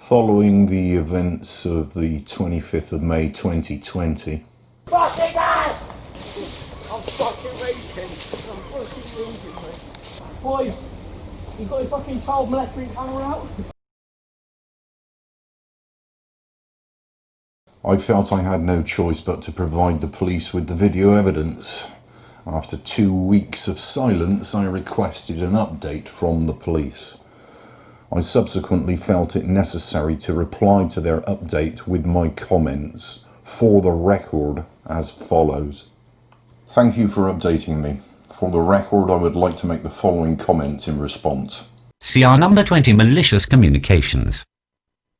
Following the events of the 25th of May 2020, Fucking hell! I'm fucking raging. I'm fucking losing, mate. Boy, you got your fucking child molesting camera out? I felt I had no choice but to provide the police with the video evidence. After 2 weeks of silence, I requested an update from the police. I subsequently felt it necessary to reply to their update with my comments, for the record, as follows. Thank you for updating me. For the record, I would like to make the following comments in response. CR number 20 malicious communications.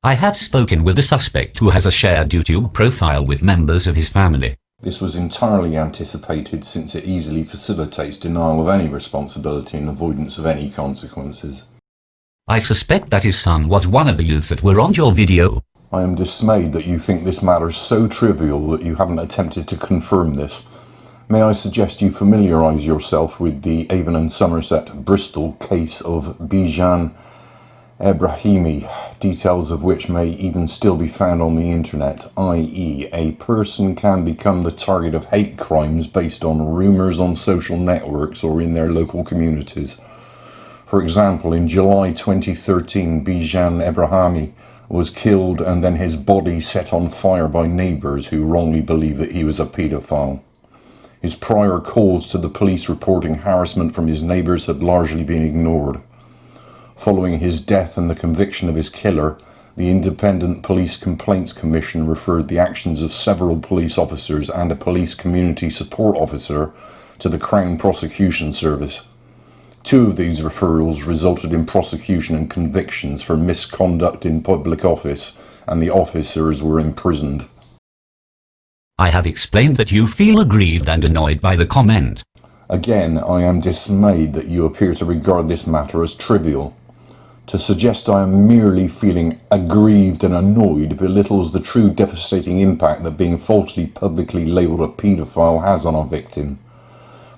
I have spoken with the suspect who has a shared YouTube profile with members of his family. This was entirely anticipated since it easily facilitates denial of any responsibility and avoidance of any consequences. I suspect that his son was one of the youths that were on your video. I am dismayed that you think this matter so trivial that you haven't attempted to confirm this. May I suggest you familiarise yourself with the Avon and Somerset, Bristol case of Bijan Ebrahimi, details of which may even still be found on the internet, i.e. a person can become the target of hate crimes based on rumours on social networks or in their local communities. For example, in July 2013, Bijan Ebrahimi was killed and then his body set on fire by neighbours who wrongly believed that he was a paedophile. His prior calls to the police reporting harassment from his neighbours had largely been ignored. Following his death and the conviction of his killer, the Independent Police Complaints Commission referred the actions of several police officers and a police community support officer to the Crown Prosecution Service. 2 of these referrals resulted in prosecution and convictions for misconduct in public office, and the officers were imprisoned. I have explained that you feel aggrieved and annoyed by the comment. Again, I am dismayed that you appear to regard this matter as trivial. To suggest I am merely feeling aggrieved and annoyed belittles the true devastating impact that being falsely publicly labelled a paedophile has on a victim.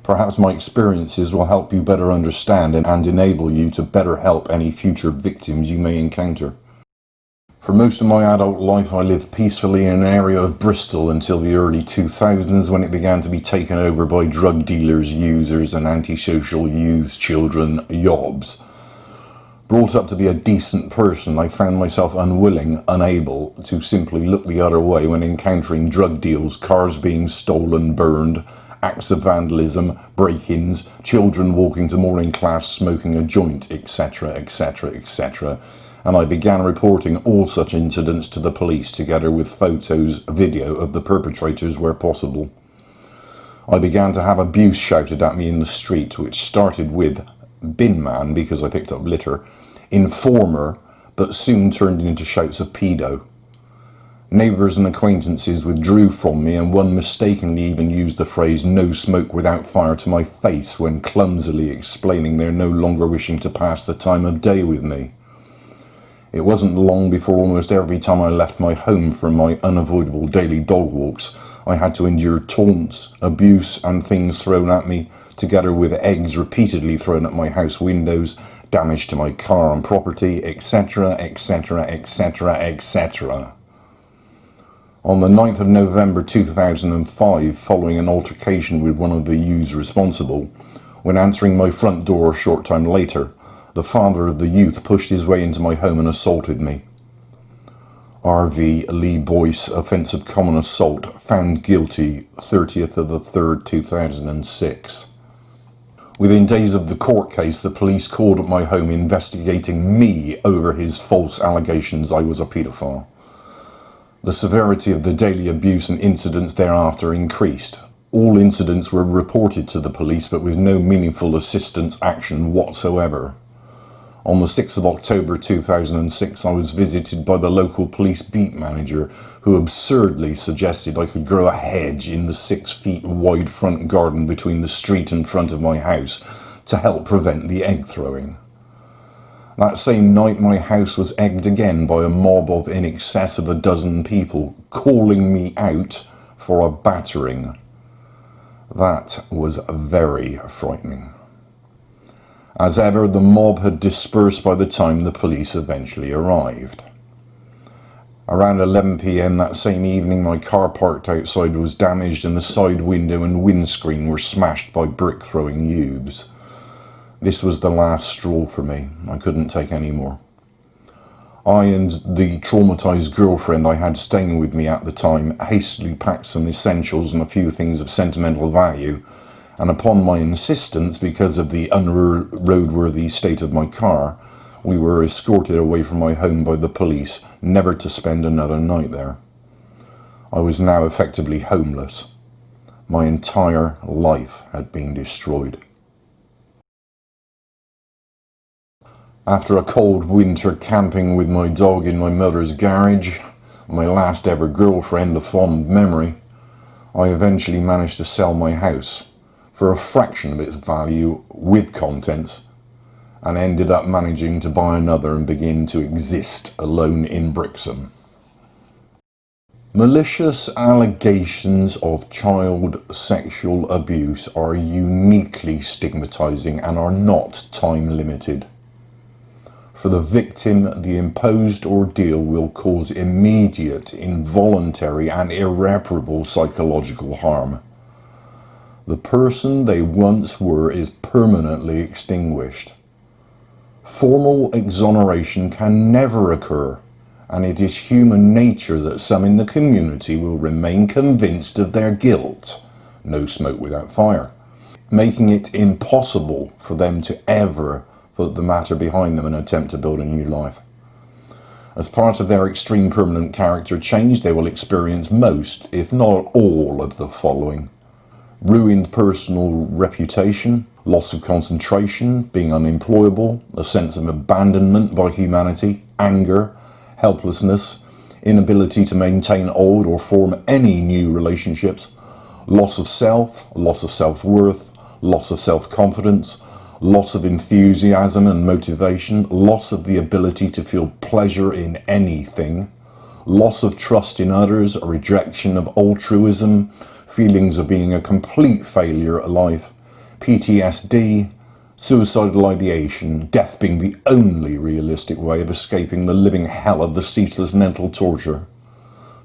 Perhaps my experiences will help you better understand and enable you to better help any future victims you may encounter. For most of my adult life, I lived peacefully in an area of Bristol until the early 2000s, when it began to be taken over by drug dealers, users and antisocial youths, children, yobs. Brought up to be a decent person, I found myself unable to simply look the other way when encountering drug deals, cars being stolen, burned, acts of vandalism, break-ins, children walking to morning class smoking a joint, etc., etc., etc., and I began reporting all such incidents to the police together with photos, video of the perpetrators where possible. I began to have abuse shouted at me in the street, which started with bin man, because I picked up litter, informer, but soon turned into shouts of pedo. Neighbours and acquaintances withdrew from me, and one mistakenly even used the phrase "no smoke without fire" to my face when clumsily explaining they're no longer wishing to pass the time of day with me. It wasn't long before almost every time I left my home for my unavoidable daily dog walks, I had to endure taunts, abuse and things thrown at me, together with eggs repeatedly thrown at my house windows, damage to my car and property, etc., etc., etc., etc. On the 9th of November 2005, following an altercation with one of the youths responsible, when answering my front door a short time later, the father of the youth pushed his way into my home and assaulted me. R.V. Lee Boyce, offence of common assault, found guilty 30th of the 3rd, 2006. Within days of the court case, the police called at my home investigating me over his false allegations I was a paedophile. The severity of the daily abuse and incidents thereafter increased. All incidents were reported to the police, but with no meaningful assistance action whatsoever. On the 6th of October 2006, I was visited by the local police beat manager, who absurdly suggested I could grow a hedge in the 6 feet wide front garden between the street and front of my house to help prevent the egg throwing. That same night, my house was egged again by a mob of in excess of a dozen people, calling me out for a battering. That was very frightening. As ever, the mob had dispersed by the time the police eventually arrived. Around 11 p.m. that same evening, my car parked outside was damaged and the side window and windscreen were smashed by brick-throwing youths. This was the last straw for me. I couldn't take any more. I and the traumatised girlfriend I had staying with me at the time hastily packed some essentials and a few things of sentimental value, and upon my insistence, because of the unroadworthy state of my car, we were escorted away from my home by the police, never to spend another night there. I was now effectively homeless. My entire life had been destroyed. After a cold winter camping with my dog in my mother's garage, my last ever girlfriend, a fond memory, I eventually managed to sell my house for a fraction of its value with contents, and ended up managing to buy another and begin to exist alone in Brixham. Malicious allegations of child sexual abuse are uniquely stigmatizing and are not time limited. For the victim, the imposed ordeal will cause immediate, involuntary and irreparable psychological harm. The person they once were is permanently extinguished. Formal exoneration can never occur, and it is human nature that some in the community will remain convinced of their guilt. No smoke without fire, making it impossible for them to ever put the matter behind them and attempt to build a new life. As part of their extreme permanent character change, they will experience most, if not all, of the following: ruined personal reputation, loss of concentration, being unemployable, a sense of abandonment by humanity, anger, helplessness, inability to maintain old or form any new relationships, loss of self, loss of self-worth, loss of self-confidence, loss of enthusiasm and motivation, loss of the ability to feel pleasure in anything, loss of trust in others, a rejection of altruism, feelings of being a complete failure at life, PTSD, suicidal ideation, death being the only realistic way of escaping the living hell of the ceaseless mental torture.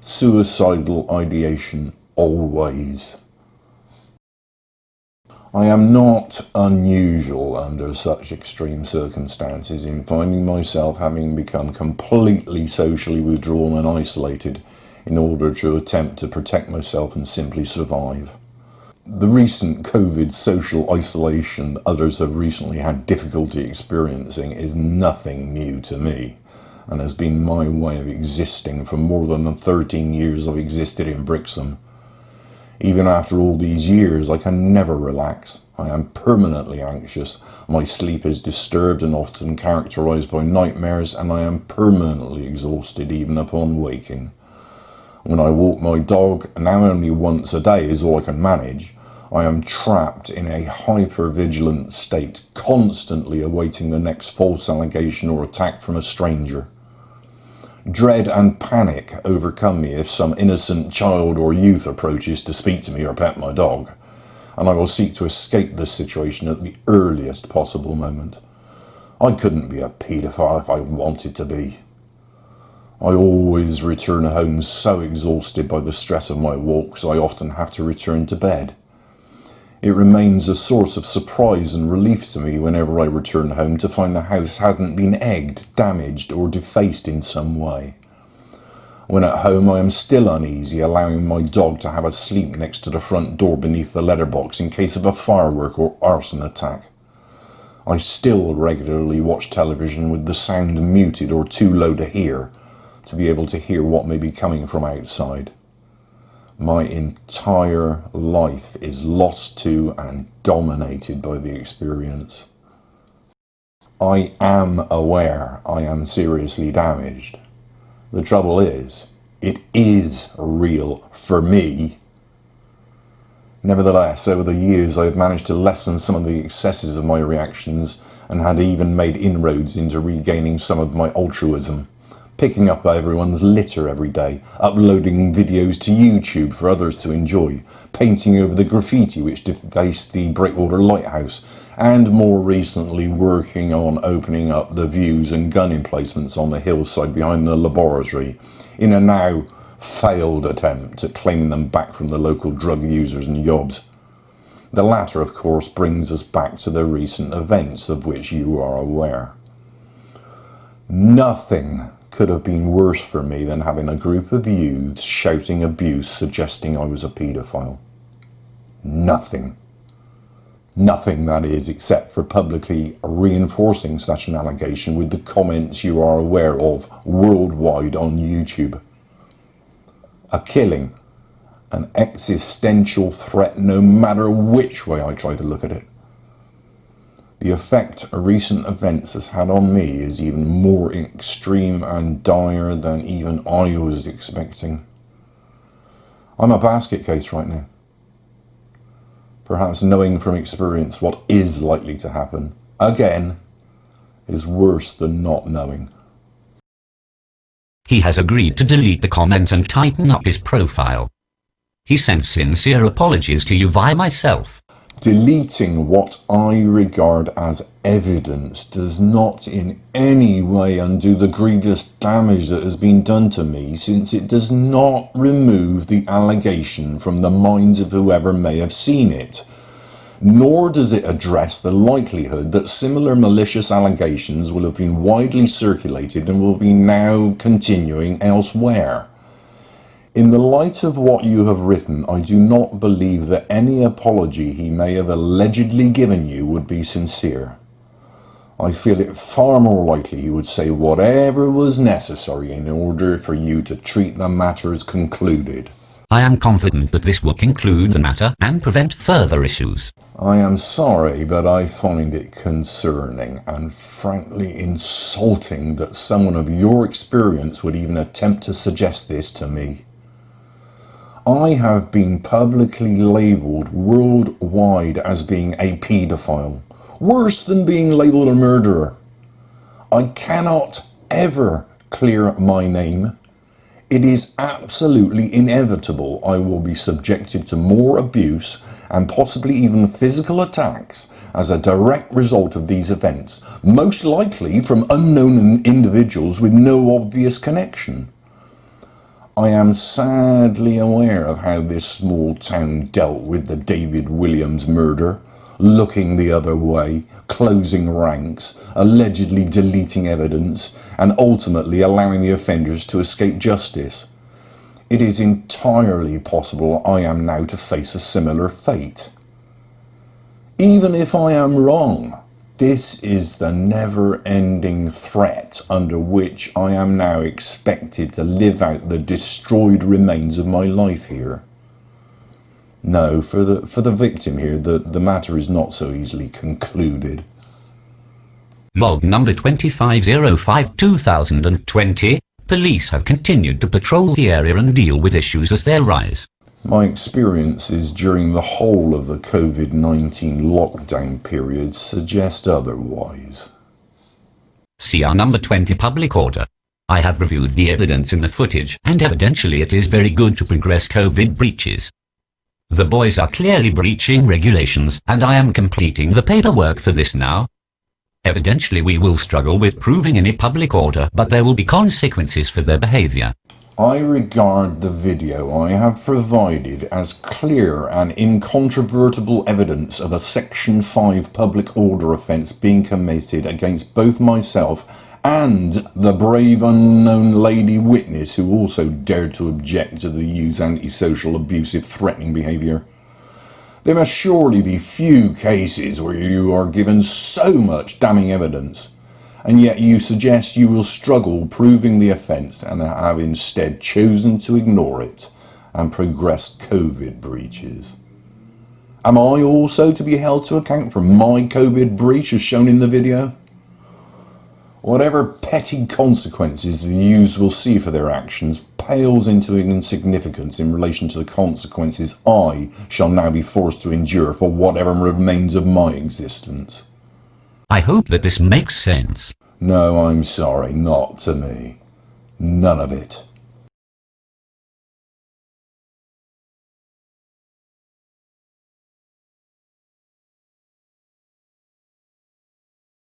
Suicidal ideation, always. I am not unusual under such extreme circumstances in finding myself having become completely socially withdrawn and isolated in order to attempt to protect myself and simply survive. The recent COVID social isolation others have recently had difficulty experiencing is nothing new to me, and has been my way of existing for more than the 13 years I've existed in Brixham. Even after all these years, I can never relax. I am permanently anxious. My sleep is disturbed and often characterized by nightmares, and I am permanently exhausted even upon waking. When I walk my dog, now only once a day is all I can manage, I am trapped in a hyper-vigilant state, constantly awaiting the next false allegation or attack from a stranger. Dread and panic overcome me if some innocent child or youth approaches to speak to me or pet my dog, and I will seek to escape this situation at the earliest possible moment. I couldn't be a paedophile if I wanted to be. I always return home so exhausted by the stress of my walks, I often have to return to bed. It remains a source of surprise and relief to me whenever I return home to find the house hasn't been egged, damaged or defaced in some way. When at home I am still uneasy, allowing my dog to have a sleep next to the front door beneath the letterbox in case of a firework or arson attack. I still regularly watch television with the sound muted or too low to hear, to be able to hear what may be coming from outside. My entire life is lost to and dominated by the experience. I am aware I am seriously damaged. The trouble is, it is real for me. Nevertheless, over the years I have managed to lessen some of the excesses of my reactions and had even made inroads into regaining some of my altruism, picking up everyone's litter every day, uploading videos to YouTube for others to enjoy, painting over the graffiti which defaced the Breakwater Lighthouse, and more recently working on opening up the views and gun emplacements on the hillside behind the laboratory in a now failed attempt at claiming them back from the local drug users and yobs. The latter, of course, brings us back to the recent events of which you are aware. Nothing could have been worse for me than having a group of youths shouting abuse suggesting I was a paedophile. Nothing. Nothing, that is, except for publicly reinforcing such an allegation with the comments you are aware of worldwide on YouTube. A killing, an existential threat no matter which way I try to look at it. The effect recent events has had on me is even more extreme and dire than even I was expecting. I'm a basket case right now. Perhaps knowing from experience what is likely to happen, again, is worse than not knowing. He has agreed to delete the comment and tighten up his profile. He sends sincere apologies to you via myself. Deleting what I regard as evidence does not in any way undo the grievous damage that has been done to me, since it does not remove the allegation from the minds of whoever may have seen it. Nor does it address the likelihood that similar malicious allegations will have been widely circulated and will be now continuing elsewhere. In the light of what you have written, I do not believe that any apology he may have allegedly given you would be sincere. I feel it far more likely he would say whatever was necessary in order for you to treat the matter as concluded. I am confident that this will conclude the matter and prevent further issues. I am sorry, but I find it concerning and frankly insulting that someone of your experience would even attempt to suggest this to me. I have been publicly labelled worldwide as being a paedophile, worse than being labelled a murderer. I cannot ever clear my name. It is absolutely inevitable I will be subjected to more abuse and possibly even physical attacks as a direct result of these events, most likely from unknown individuals with no obvious connection. I am sadly aware of how this small town dealt with the David Williams murder, looking the other way, closing ranks, allegedly deleting evidence, and ultimately allowing the offenders to escape justice. It is entirely possible I am now to face a similar fate. Even if I am wrong, this is the never-ending threat under which I am now expected to live out the destroyed remains of my life here. No, for the victim here, the matter is not so easily concluded. Log number 2505-2020. Police have continued to patrol the area and deal with issues as they arise. My experiences during the whole of the COVID-19 lockdown period suggest otherwise. CR number 20 public order. I have reviewed the evidence in the footage and evidentially it is very good to progress COVID breaches. The boys are clearly breaching regulations and I am completing the paperwork for this now. Evidently we will struggle with proving any public order, but there will be consequences for their behavior. I regard the video I have provided as clear and incontrovertible evidence of a Section 5 public order offence being committed against both myself and the brave unknown lady witness who also dared to object to the youth's antisocial, abusive, threatening behaviour. There must surely be few cases where you are given so much damning evidence, and yet you suggest you will struggle proving the offence and have instead chosen to ignore it and progress COVID breaches. Am I also to be held to account for my COVID breach as shown in the video? Whatever petty consequences the youths will see for their actions pales into insignificance in relation to the consequences I shall now be forced to endure for whatever remains of my existence. I hope that this makes sense. No, I'm sorry, not to me. None of it.